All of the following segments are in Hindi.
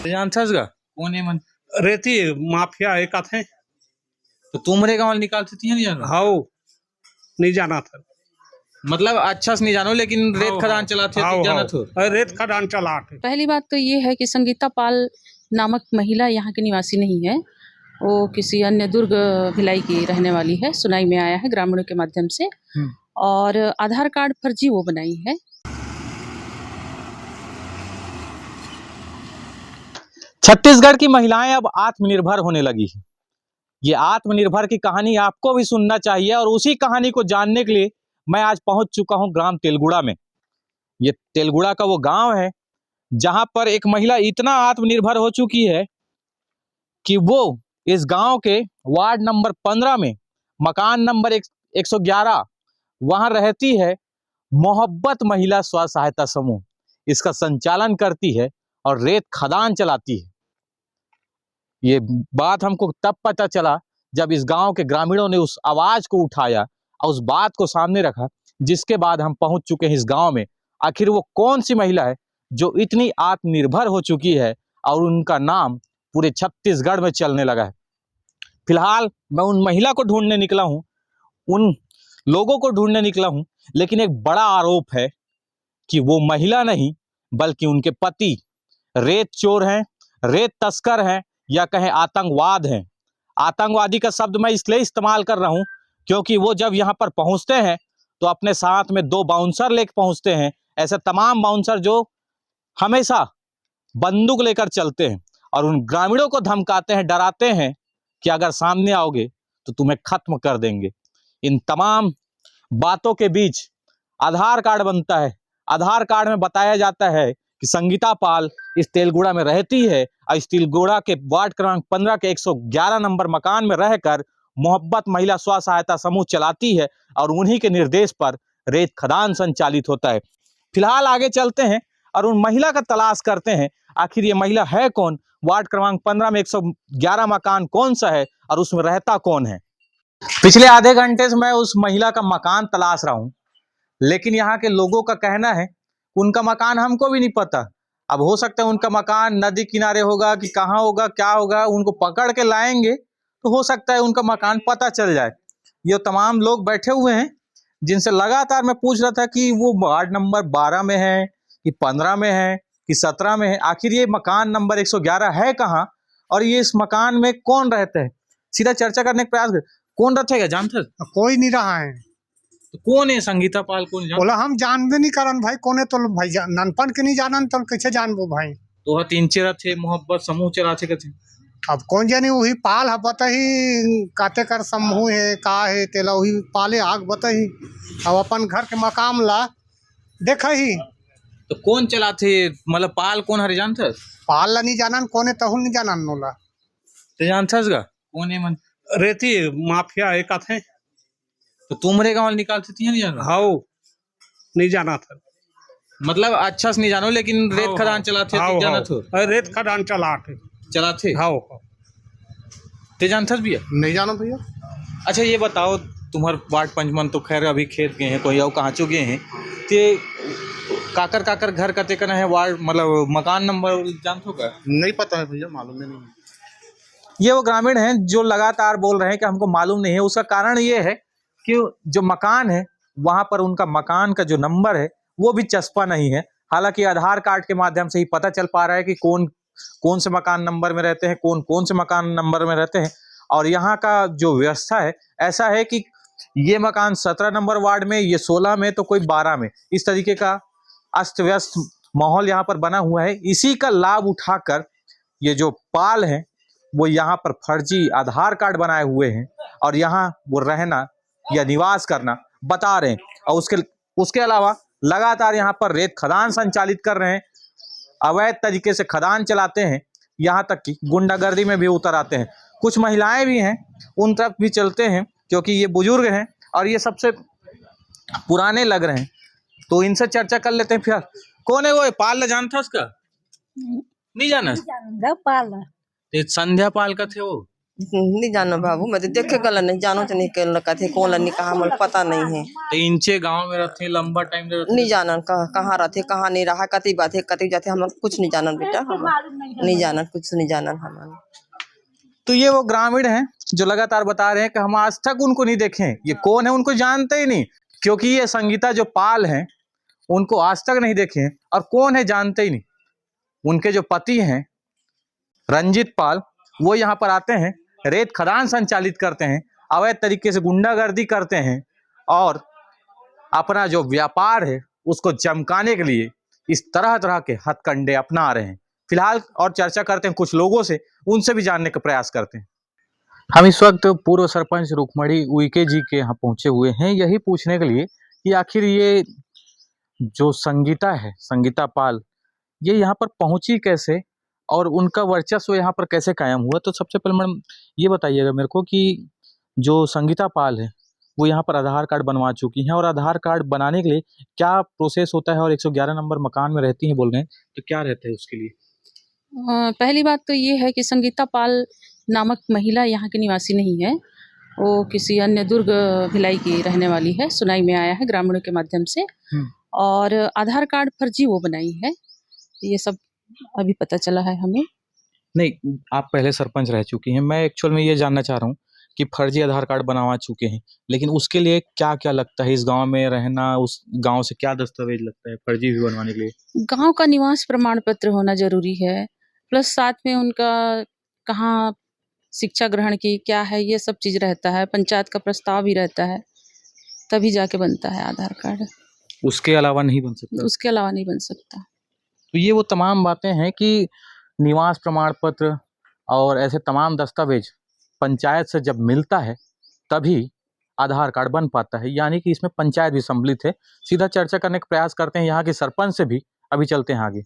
जानथस गा कौन है मन रेती माफिया एक थे तो तुमरे गाँव निकालती थी नहीं जानो हाउ नहीं जाना था मतलब अच्छा से नहीं जानो लेकिन रेत खदान चलाते थे जाना तो रेत खदान चला थे। पहली बात तो ये है कि संगीता पाल नामक महिला यहाँ की निवासी नहीं है, वो किसी अन्य दुर्ग भिलाई की रहने वाली है, सुनाई में आया है ग्रामीणों के माध्यम से। और आधार कार्ड फर्जी वो बनाई है। छत्तीसगढ़ की महिलाएं अब आत्मनिर्भर होने लगी है। ये आत्मनिर्भर की कहानी आपको भी सुनना चाहिए और उसी कहानी को जानने के लिए मैं आज पहुंच चुका हूं ग्राम तेलगुड़ा में। ये तेलगुड़ा का वो गांव है जहां पर एक महिला इतना आत्मनिर्भर हो चुकी है कि वो इस गांव के वार्ड नंबर 15 में मकान नंबर 111 वहां रहती है। मोहब्बत महिला स्व सहायता समूह इसका संचालन करती है और रेत खदान चलाती है। ये बात हमको तब पता चला जब इस गांव के ग्रामीणों ने उस आवाज को उठाया और उस बात को सामने रखा, जिसके बाद हम पहुंच चुके हैं इस गांव में। आखिर वो कौन सी महिला है जो इतनी आत्मनिर्भर हो चुकी है और उनका नाम पूरे छत्तीसगढ़ में चलने लगा है। फिलहाल मैं उन महिला को ढूंढने निकला हूं, उन लोगों को ढूंढने निकला हूं, लेकिन एक बड़ा आरोप है कि वो महिला नहीं बल्कि उनके पति रेत चोर हैं, रेत तस्कर हैं या कहें आतंकवाद हैं। आतंकवादी का शब्द मैं इसलिए इस्तेमाल कर रहा हूं क्योंकि वो जब यहां पर पहुंचते हैं तो अपने साथ में 2 बाउंसर लेकर पहुंचते हैं। ऐसे तमाम बाउंसर जो हमेशा बंदूक लेकर चलते हैं और उन ग्रामीणों को धमकाते हैं, डराते हैं कि अगर सामने आओगे तो तुम्हें खत्म कर देंगे। इन तमाम बातों के बीच आधार कार्ड बनता है। आधार कार्ड में बताया जाता है कि संगीता पाल इस तेलगुड़ा में रहती है और इस तेलगुड़ा के वार्ड क्रमांक 15 के 111 नंबर मकान में रहकर मोहब्बत महिला स्व सहायता समूह चलाती है और उन्हीं के निर्देश पर रेत खदान संचालित होता है। फिलहाल आगे चलते हैं और उन महिला का तलाश करते हैं, आखिर ये महिला है कौन, वार्ड क्रमांक 15 में 111 मकान कौन सा है और उसमें रहता कौन है। पिछले आधे घंटे से मैं उस महिला का मकान तलाश रहा हूं, लेकिन यहाँ के लोगों का कहना है उनका मकान हमको भी नहीं पता। अब हो सकता है उनका मकान नदी किनारे होगा कि कहाँ होगा, क्या होगा, उनको पकड़ के लाएंगे तो हो सकता है उनका मकान पता चल जाए। ये तमाम लोग बैठे हुए हैं जिनसे लगातार मैं पूछ रहा था कि वो वार्ड नंबर 12 में है कि 15 में है कि 17 में है, आखिर ये मकान नंबर 111 है कहाँ और ये इस मकान में कौन रहता है। सीधा चर्चा करने का प्रयास कर, कौन रहेगा जानते? कोई नहीं रहा है। तो कौन है संगीता पाल? कौन बोला हम जानबे नहीं करन भाई, कौन है तो भाई ननपन के नहीं जानन तो कैसे जानबो भाई। तो 3 चेहरा थे मोहब्बत समूह चलाते कथे। अब कौन जानी वही पाल है बताही काते कर समूह है का है तेला वही पाले आग बताही। अब अपन घर के मकाम ला देखा ही तो कौन चलाते मतलब पाल कौन हरे जानते? पाल ला नहीं जानन, कौन है तहु नहीं जानन नोला। तो जानथस गा कौन है मन रेती माफिया एक थे तो तुमरे गाँव निकालती थी नहीं जानो हाउ नहीं जाना था मतलब अच्छा से नहीं जानो लेकिन रेत खदान चलाते थे जाना तो रेत खदान चलाते हाउ ते जानथस भैया? नहीं जानो भैया। अच्छा ये बताओ तुम्हारे वार्ड पंचमन तो खैर अभी खेत गए हैं, कोई और कहाँ चुके हैं, ते काकर काकर घर कते करना है वार्ड मतलब मकान नंबर जानते हो क्या? नहीं पता है भैया, मालूम नहीं। ये वो ग्रामीण हैं जो लगातार बोल रहे हैं कि हमको मालूम नहीं है। उसका कारण ये है कि जो मकान है वहां पर उनका मकान का जो नंबर है वो भी चस्पा नहीं है। हालांकि आधार कार्ड के माध्यम से ही पता चल पा रहा है कि कौन कौन से मकान नंबर में रहते हैं, कौन कौन से मकान नंबर में रहते हैं। और यहाँ का जो व्यवस्था है ऐसा है कि ये मकान 17 नंबर वार्ड में, ये 16 में, तो कोई 12 में, इस तरीके का अस्त व्यस्त माहौल यहाँ पर बना हुआ है। इसी का लाभ उठाकर ये जो पाल है वो यहाँ पर फर्जी आधार कार्ड बनाए हुए हैं और यहाँ वो रहना या निवास करना बता रहे हैं। और उसके अलावा लगातार यहाँ पर रेत खदान संचालित कर रहे हैं, अवैध तरीके से खदान चलाते हैं, यहाँ तक कि गुंडागर्दी में भी उतर आते हैं। कुछ महिलाएं भी हैं, उन तरफ भी चलते हैं क्योंकि ये बुजुर्ग हैं और ये सबसे पुराने लग रहे हैं, तो इनसे चर्चा कर लेते हैं। फिर कौन है वो पाल जानता था उसका? नहीं जाना पाल संध्या पाल का थे वो नहीं जानो बाबू, मैं तो देखे गल नहीं जानो तो नहीं कल कथे कौन लनी कहा मोल पता नहीं है। तो इंचे गांव में रहते लंबा टाइम रहते नहीं जानन कहाँ रहते कहाँ नहीं रहा कति बात है कति जाते हम कुछ नहीं जानन बेटा, हम नहीं जानन कुछ नहीं जानन हम। तो ये वो ग्रामीण हैं जो लगातार बता रहे हैं कि हम आज तक उनको नहीं देखे, ये कौन है उनको जानते ही नहीं, क्योंकि ये संगीता जो पाल हैं उनको आज तक नहीं देखे हैं और कौन है जानते ही नहीं। उनके जो पति हैं रंजीत पाल, वो यहाँ पर आते हैं, रेत खदान संचालित करते हैं, अवैध तरीके से गुंडागर्दी करते हैं और अपना जो व्यापार है उसको चमकाने के लिए इस तरह तरह के हथकंडे अपना रहे हैं। फिलहाल और चर्चा करते हैं कुछ लोगों से, उनसे भी जानने का प्रयास करते हैं। हम इस वक्त पूर्व सरपंच रुक्मणी उइके जी के यहाँ पहुंचे हुए हैं, यही पूछने के लिए कि आखिर ये जो संगीता है, संगीता पाल, ये यहाँ पर पहुंची कैसे और उनका वर्चस्व यहाँ पर कैसे कायम हुआ। तो सबसे पहले मैडम ये बताइएगा मेरे को कि जो संगीता पाल है वो यहाँ पर आधार कार्ड बनवा चुकी हैं और आधार कार्ड बनाने के लिए क्या प्रोसेस होता है, और 111 नंबर मकान में रहती हैं बोल रहे हैं, तो क्या रहता है उसके लिए? पहली बात तो ये है कि संगीता पाल नामक महिला यहाँ की निवासी नहीं है, वो किसी अन्य दुर्ग भिलाई की रहने वाली है, सुनाई में आया है ग्रामीणों के माध्यम से। और आधार कार्ड फर्जी वो बनाई है, ये सब अभी पता चला है हमें। नहीं, आप पहले सरपंच रह चुकी हैं, मैं एक्चुअल में ये जानना चाह रहा हूँ कि फर्जी आधार कार्ड बनवा चुके हैं, लेकिन उसके लिए क्या क्या लगता है, इस गांव में रहना, उस गांव से क्या दस्तावेज लगता है फर्जी भी बनवाने के लिए? गांव का निवास प्रमाण पत्र होना जरूरी है, प्लस साथ में उनका कहाँ शिक्षा ग्रहण की क्या है, ये सब चीज़ रहता है, पंचायत का प्रस्ताव भी रहता है, तभी जाके बनता है आधार कार्ड। उसके अलावा नहीं बन सकता? उसके अलावा नहीं बन सकता। तो ये वो तमाम बातें हैं कि निवास प्रमाण पत्र और ऐसे तमाम दस्तावेज पंचायत से जब मिलता है तभी आधार कार्ड बन पाता है, यानी कि इसमें पंचायत भी सम्मिलित है। सीधा चर्चा करने का प्रयास करते हैं यहाँ के सरपंच से भी, अभी चलते हैं आगे।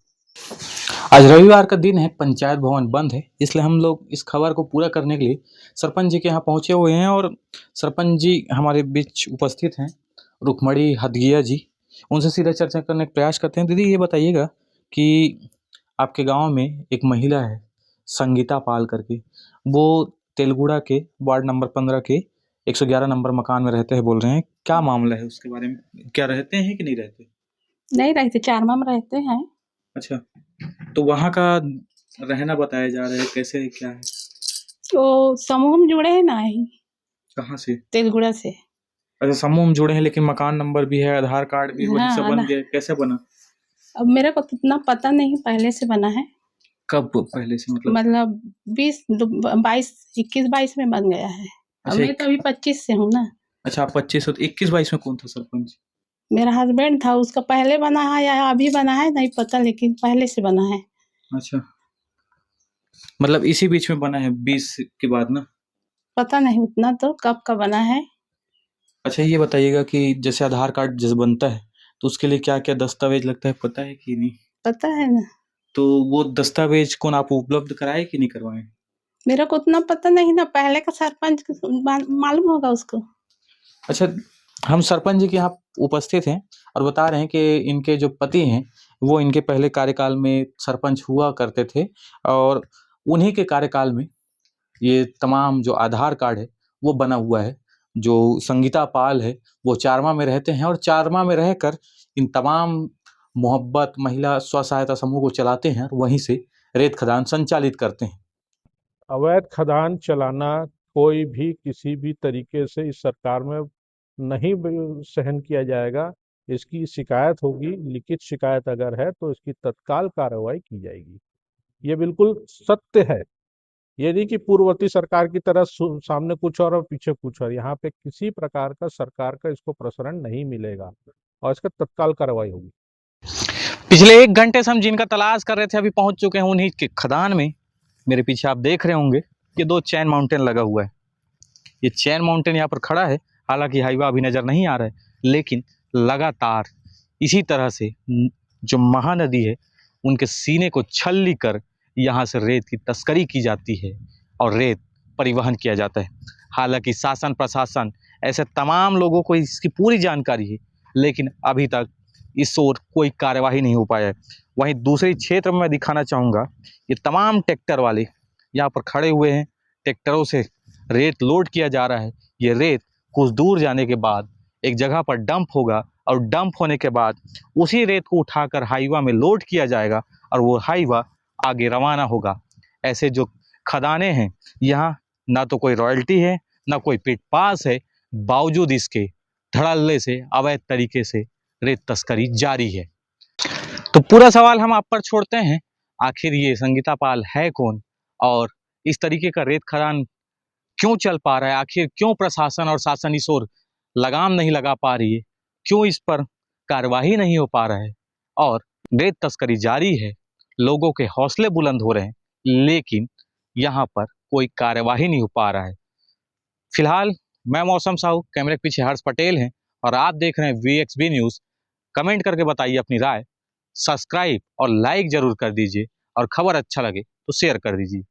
आज रविवार का दिन है, पंचायत भवन बंद है, इसलिए हम लोग इस खबर को पूरा करने के लिए सरपंच जी के यहाँ पहुँचे हुए हैं और सरपंच जी हमारे बीच उपस्थित हैं, रुक्मणी हदगिया जी। उनसे सीधा चर्चा करने का प्रयास करते हैं। दीदी ये बताइएगा कि आपके गांव में एक महिला है संगीता पाल करके, वो तेलगुड़ा के वार्ड नंबर 15 के 111 नंबर मकान में रहते हैं बोल रहे हैं, क्या मामला है उसके बारे में? क्या रहते हैं कि नहीं रहते? नहीं रहते, चारमा में रहते हैं। अच्छा, तो वहाँ का रहना बताया जा रहा है, कैसे क्या है? वो समूह में जुड़े हैं ना ही, कहाँ से? तेलगुड़ा से। अच्छा, समूह में जुड़े हैं, लेकिन मकान नंबर भी है, आधार कार्ड भी वहीं से बन गया, कैसे बना? अब मेरे को इतना पता नहीं, पहले से बना है। कब पहले से? मतलब 21-22 में बन गया है। अब मैं तो अभी 25 से हूँ ना। अच्छा, आप 25 हो, 21-22 में कौन था सरपंच? मेरा हस्बैंड था, उसका पहले बना है या अभी बना है नहीं पता, लेकिन पहले से बना है। अच्छा, मतलब इसी बीच में बना है 20 के बाद ना? पता नहीं उतना तो कब का बना है। अच्छा, ये बताइएगा कि जैसे आधार कार्ड जैसे बनता है तो उसके लिए क्या क्या दस्तावेज लगता है, पता है कि नहीं? पता है ना। तो वो दस्तावेज कौन आप उपलब्ध कराए कि नहीं करवाए? मेरा को उतना पता नहीं ना, पहले का सरपंच मालूम होगा उसको। अच्छा, हम सरपंच जी के यहाँ उपस्थित हैं और बता रहे हैं कि इनके जो पति हैं वो इनके पहले कार्यकाल में सरपंच हुआ करते थे और उन्हीं के कार्यकाल में ये तमाम जो आधार कार्ड है वो बना हुआ है। जो संगीता पाल है वो चारमा में रहते हैं और चारमा में रहकर इन तमाम मोहब्बत महिला स्व सहायता समूह को चलाते हैं और वहीं से रेत खदान संचालित करते हैं। अवैध खदान चलाना कोई भी किसी भी तरीके से इस सरकार में नहीं सहन किया जाएगा। इसकी शिकायत होगी, लिखित शिकायत अगर है तो इसकी तत्काल कार्रवाई की जाएगी। ये बिल्कुल सत्य है, ये नहीं कि पूर्ववर्ती सरकार की तरह सामने कुछ और पीछे कुछ और। यहाँ पे किसी प्रकार का सरकार का इसको प्रसारण नहीं मिलेगा और इसका तत्काल कार्रवाई होगी। पिछले 1 घंटे से हम जिनका तलाश कर रहे थे अभी पहुंच चुके हैं उन्हीं के खदान में। मेरे पीछे आप देख रहे होंगे कि 2 चैन माउंटेन लगा हुआ है। ये चैन माउंटेन यहाँ पर खड़ा है, हालांकि हाईवा अभी नजर नहीं आ रहा है, लेकिन लगातार इसी तरह से जो महानदी है उनके सीने को छलनी कर यहाँ से रेत की तस्करी की जाती है और रेत परिवहन किया जाता है। हालांकि शासन प्रशासन ऐसे तमाम लोगों को इसकी पूरी जानकारी है, लेकिन अभी तक इस ओर कोई कार्यवाही नहीं हो पाया है। वहीं दूसरे क्षेत्र में मैं दिखाना चाहूँगा, ये तमाम ट्रैक्टर वाले यहाँ पर खड़े हुए हैं, ट्रैक्टरों से रेत लोड किया जा रहा है। ये रेत कुछ दूर जाने के बाद एक जगह पर डंप होगा और डंप होने के बाद उसी रेत को उठाकर हाईवा में लोड किया जाएगा और वो हाईवा आगे रवाना होगा। ऐसे जो खदानें हैं, यहाँ ना तो कोई रॉयल्टी है, ना कोई पिट पास है, बावजूद इसके धड़ल्ले से अवैध तरीके से रेत तस्करी जारी है। तो पूरा सवाल हम आप पर छोड़ते हैं, आखिर ये संगीता पाल है कौन और इस तरीके का रेत खदान क्यों चल पा रहा है? आखिर क्यों प्रशासन और शासन इस ओर लगाम नहीं लगा पा रही है? क्यों इस पर कार्यवाही नहीं हो पा रहा है? और रेत तस्करी जारी है, लोगों के हौसले बुलंद हो रहे हैं, लेकिन यहाँ पर कोई कार्यवाही नहीं हो पा रहा है। फिलहाल मैं मौसम साहू, कैमरे के पीछे हर्ष पटेल हैं और आप देख रहे हैं VXB न्यूज़। कमेंट करके बताइए अपनी राय, सब्सक्राइब और लाइक जरूर कर दीजिए और खबर अच्छा लगे तो शेयर कर दीजिए।